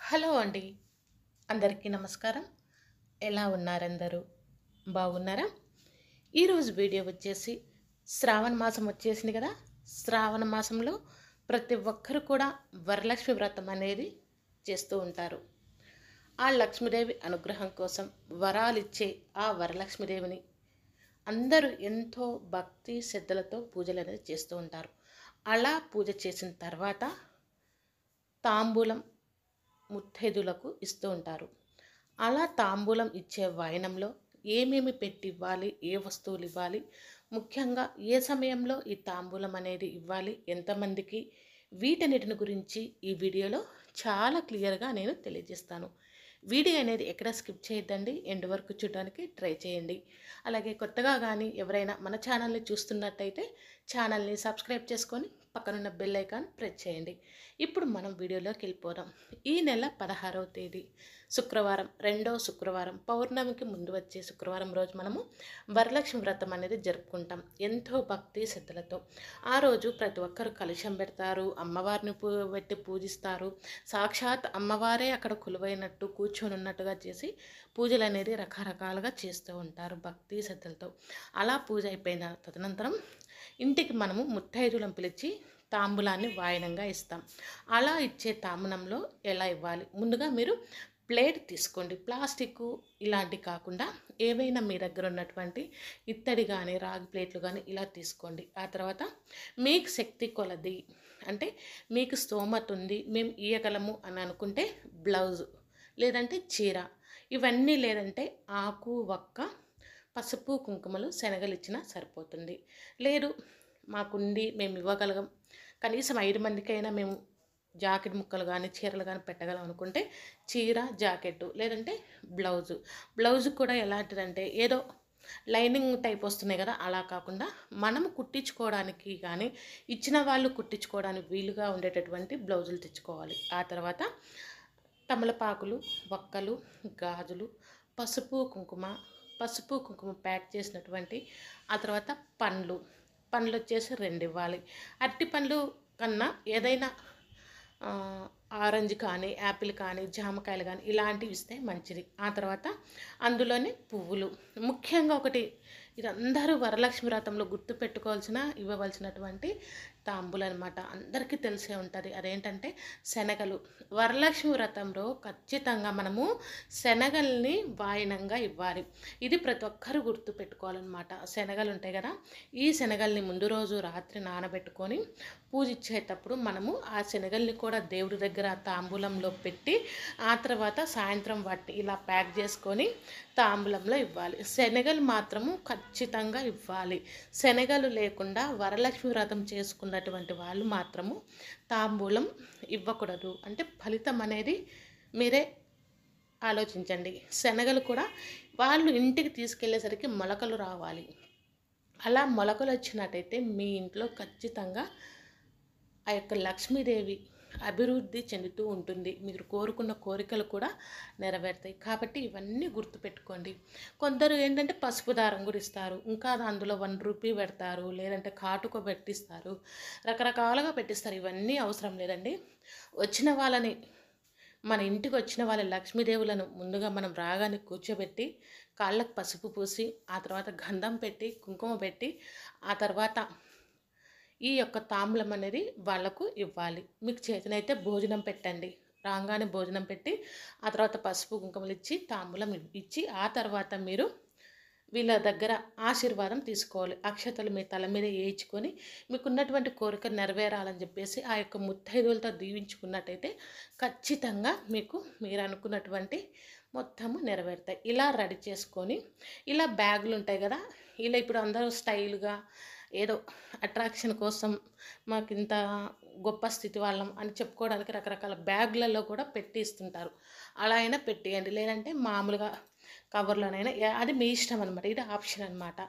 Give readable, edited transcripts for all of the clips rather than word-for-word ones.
Hello అండి. అందరికీ నమస్కారం. ఎలా ఉన్నారందరూ? బాగున్నారా? ఈరోజు వీడియో వచ్చేసి శ్రావణ మాసం వచ్చేసింది కదా! శ్రావణ మాసంలో ప్రతి ఒక్కరు కూడా వరలక్ష్మి వ్రతం అనేది చేస్తూ ఉంటారు. ఆ లక్ష్మీదేవి అనుగ్రహం కోసం వరాలిచ్చే ఆ వరలక్ష్మీదేవిని అందరూ ఎంతో భక్తి శ్రద్ధలతో పూజలనేది చేస్తూ ఉంటారు. అలా పూజ చేసిన తర్వాత తాంబూలం ముత్తైదులకు ఇస్తూ ఉంటారు. అలా తాంబూలం ఇచ్చే వాయనంలో ఏమేమి పెట్టి ఇవ్వాలి, ఏ వస్తువులు ఇవ్వాలి, ముఖ్యంగా ఏ సమయంలో ఈ తాంబూలం అనేది ఇవ్వాలి, ఎంతమందికి, వీటన్నిటిని గురించి ఈ వీడియోలో చాలా క్లియర్గా నేను తెలియజేస్తాను. వీడియో అనేది ఎక్కడ స్కిప్ చేయొద్దండి, ఎండ్ వరకు చూడడానికి ట్రై చేయండి. అలాగే కొత్తగా కానీ ఎవరైనా మన ఛానల్ని చూస్తున్నట్టయితే ఛానల్ని సబ్స్క్రైబ్ చేసుకొని పక్కనున్న బెల్ ఐకాన్ ప్రెస్ చేయండి. ఇప్పుడు మనం వీడియోలోకి వెళ్ళిపోదాం. ఈ నెల 16వ తేదీ శుక్రవారం, రెండో శుక్రవారం, పౌర్ణమికి ముందు వచ్చే శుక్రవారం రోజు మనము వరలక్ష్మి వ్రతం అనేది జరుపుకుంటాం ఎంతో భక్తి శ్రద్ధలతో. ఆ రోజు ప్రతి ఒక్కరు కలశం పెడతారు, అమ్మవారిని పెట్టి పూజిస్తారు. సాక్షాత్ అమ్మవారే అక్కడ కొలువైనట్టు కూర్చొని ఉన్నట్టుగా చేసి పూజలు అనేది రకరకాలుగా చేస్తూ ఉంటారు భక్తి శ్రద్ధలతో. అలా పూజ అయిపోయిన తదనంతరం ఇంటికి మనము ముత్తైదులను పిలిచి తాంబూలాన్ని వాయనంగా ఇస్తాం. అలా ఇచ్చే తాంబూలంలో ఎలా ఇవ్వాలి? ముందుగా మీరు ప్లేట్ తీసుకోండి. ప్లాస్టిక్ ఇలాంటి కాకుండా ఏవైనా మీ దగ్గర ఉన్నటువంటి ఇత్తడి కానీ రాగి ప్లేట్లు కానీ ఇలా తీసుకోండి. ఆ తర్వాత మీకు శక్తి కొలది, అంటే మీకు స్తోమత ఉంది, మేము ఇయ్యగలము అని అనుకుంటే బ్లౌజు, లేదంటే చీర, ఇవన్నీ లేదంటే ఆకు, వక్క, పసుపు, కుంకుమలు, శనగలు ఇచ్చినా సరిపోతుంది. లేదు మాకుండి మేము ఇవ్వగలం, కనీసం 5 మందికైనా మేము జాకెట్ ముక్కలు కానీ చీరలు కానీ పెట్టగలం అనుకుంటే చీర, జాకెట్టు, లేదంటే బ్లౌజు కూడా ఎలాంటిదంటే ఏదో లైనింగ్ టైప్ వస్తున్నాయి కదా, అలా కాకుండా మనము కుట్టించుకోవడానికి కానీ ఇచ్చిన వాళ్ళు కుట్టించుకోవడానికి వీలుగా ఉండేటటువంటి బ్లౌజులు తెచ్చుకోవాలి. ఆ తర్వాత తమలపాకులు, వక్కలు, గాజులు, పసుపు కుంకుమ ప్యాక్ చేసినటువంటి, ఆ తర్వాత పండ్లు వచ్చేసి 2 ఇవ్వాలి. అరటి పండ్లు కన్నా ఏదైనా ఆరెంజ్ కానీ, యాపిల్ కానీ, జామకాయలు కానీ ఇలాంటివి ఇస్తే మంచిది. ఆ తర్వాత అందులోనే పువ్వులు, ముఖ్యంగా ఒకటి ఇది అందరూ వరలక్ష్మి వ్రతంలో గుర్తుపెట్టుకోవాల్సిన ఇవ్వవలసినటువంటి తాంబూలు అనమాట. అందరికీ తెలిసే ఉంటుంది. అదేంటంటే శనగలు. వరలక్ష్మి వ్రతంలో ఖచ్చితంగా మనము శనగల్ని వాయనంగా ఇవ్వాలి. ఇది ప్రతి ఒక్కరు గుర్తుపెట్టుకోవాలన్నమాట. శనగలు ఉంటాయి కదా, ఈ శనగల్ని ముందు రోజు రాత్రి నానబెట్టుకొని పూజించేటప్పుడు మనము ఆ శనగల్ని కూడా దేవుడి దగ్గర తాంబూలంలో పెట్టి ఆ తర్వాత సాయంత్రం వాటిని ఇలా ప్యాక్ చేసుకొని తాంబూలంలో ఇవ్వాలి. శనగలు మాత్రము ఖచ్చితంగా ఇవ్వాలి. శనగలు లేకుండా వరలక్ష్మి వ్రతం చేసుకున్నటువంటి వాళ్ళు మాత్రము తాంబూలం ఇవ్వకూడదు. అంటే ఫలితం అనేది మీరే ఆలోచించండి. శనగలు కూడా వాళ్ళు ఇంటికి తీసుకెళ్ళేసరికి మొలకలు రావాలి. అలా మొలకలు వచ్చినట్టయితే మీ ఇంట్లో ఖచ్చితంగా ఆ యొక్క లక్ష్మీదేవి అభివృద్ధి చెందుతూ ఉంటుంది. మీరు కోరుకున్న కోరికలు కూడా నెరవేరుతాయి. కాబట్టి ఇవన్నీ గుర్తుపెట్టుకోండి. కొందరు ఏంటంటే పసుపు దారం కూడా ఇస్తారు, ఇంకా అందులో 1 రూపీ పెడతారు, లేదంటే కాటుక పెట్టిస్తారు, రకరకాలుగా పెట్టిస్తారు. ఇవన్నీ అవసరం లేదండి. వచ్చిన వాళ్ళని, మన ఇంటికి వచ్చిన వాళ్ళ లక్ష్మీదేవులను ముందుగా మనం రాగానే కూర్చోబెట్టి కాళ్ళకు పసుపు పూసి, ఆ తర్వాత గంధం పెట్టి, కుంకుమ పెట్టి, ఆ తర్వాత ఈ యొక్క తాంబూలం అనేది వాళ్లకు ఇవ్వాలి. మీకు చేతనైతే భోజనం పెట్టండి. రాగానే భోజనం పెట్టి ఆ తర్వాత పసుపు కుంకుమలు ఇచ్చి తాంబూలం ఇచ్చి ఆ తర్వాత మీరు వీళ్ళ దగ్గర ఆశీర్వాదం తీసుకోవాలి. అక్షతలు మీ తల మీద వేయించుకొని మీకున్నటువంటి కోరిక నెరవేరాలని చెప్పేసి ఆ యొక్క ముత్తైదువులతో దీవించుకున్నట్టయితే ఖచ్చితంగా మీకు మీరు అనుకున్నటువంటి మొత్తము నెరవేరుతాయి. ఇలా రెడీ చేసుకొని ఇలా బ్యాగులు ఉంటాయి కదా, ఇలా ఇప్పుడు అందరూ స్టైల్గా ఏదో అట్రాక్షన్ కోసం మాకు ఇంత గొప్ప స్థితి వాళ్ళం అని చెప్పుకోవడానికి రకరకాల బ్యాగులలో కూడా పెట్టి ఇస్తుంటారు. అలా అయినా పెట్టేయండి, లేదంటే మామూలుగా కవర్లోనైనా, అది మీ ఇష్టం అనమాట. ఇది ఆప్షన్ అనమాట.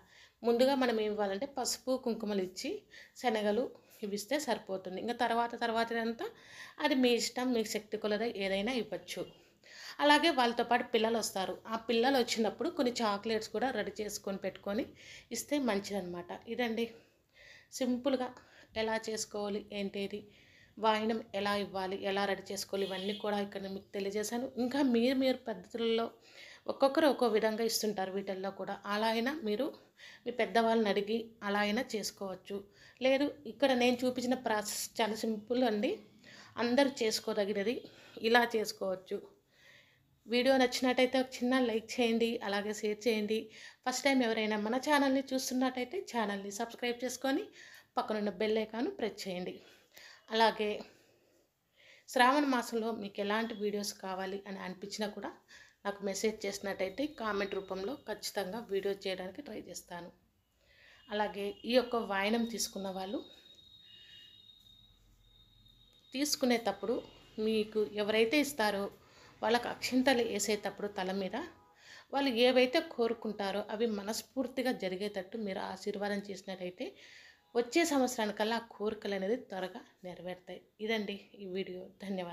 ముందుగా మనం ఏం ఇవ్వాలంటే పసుపు కుంకుమలు ఇచ్చి శనగలు ఇవి ఇస్తే సరిపోతుంది. ఇంకా తర్వాత అంతా అది మీ ఇష్టం, మీకు శక్తి కొలది ఏదైనా ఇవ్వచ్చు. అలాగే వాళ్ళతో పాటు పిల్లలు వస్తారు. ఆ పిల్లలు వచ్చినప్పుడు కొన్ని చాక్లెట్స్ కూడా రెడీ చేసుకొని పెట్టుకొని ఇస్తే మంచిదన్నమాట. ఇదండి సింపుల్గా ఎలా చేసుకోవాలి ఏంటేది వాయినం ఎలా ఇవ్వాలి, ఎలా రెడీ చేసుకోవాలి, ఇవన్నీ కూడా ఇక్కడ మీకు తెలియజేశాను. ఇంకా మీరు పద్ధతుల్లో ఒక్కొక్కరు ఒక్కో విధంగా ఇస్తుంటారు వీటిల్లో కూడా. అలా అయినా మీరు మీ పెద్దవాళ్ళని అడిగి అలా అయినా చేసుకోవచ్చు. లేదు ఇక్కడ నేను చూపించిన ప్రాసెస్ చాలా సింపుల్ అండి, అందరూ చేసుకోదగినది. ఇలా చేసుకోవచ్చు. వీడియో నచ్చినట్టయితే ఒక చిన్న లైక్ చేయండి, అలాగే షేర్ చేయండి. ఫస్ట్ టైం ఎవరైనా మన ఛానల్ని చూస్తున్నట్టయితే ఛానల్ని సబ్స్క్రైబ్ చేసుకొని పక్కనున్న బెల్ ఐకాన్ ప్రెస్ చేయండి. అలాగే శ్రావణ మాసంలో మీకు ఎలాంటి వీడియోస్ కావాలి అని అనిపించినా కూడా నాకు మెసేజ్ చేసినట్టయితే కామెంట్ రూపంలో ఖచ్చితంగా వీడియో చేయడానికి ట్రై చేస్తాను. అలాగే ఈ యొక్క వాయినం తీసుకున్న వాళ్ళు తీసుకునేటప్పుడు మీకు ఎవరైతే ఇస్తారో వాళ్ళకు అక్షింతలు వేసేటప్పుడు తల మీద వాళ్ళు ఏవైతే కోరుకుంటారో అవి మనస్ఫూర్తిగా జరిగేటట్టు మీరు ఆశీర్వాదం చేసినట్టయితే వచ్చే సంవత్సరానికల్లా ఆ కోరికలు అనేది త్వరగా నెరవేరుతాయి. ఇదండి ఈ వీడియో. ధన్యవాదాలు.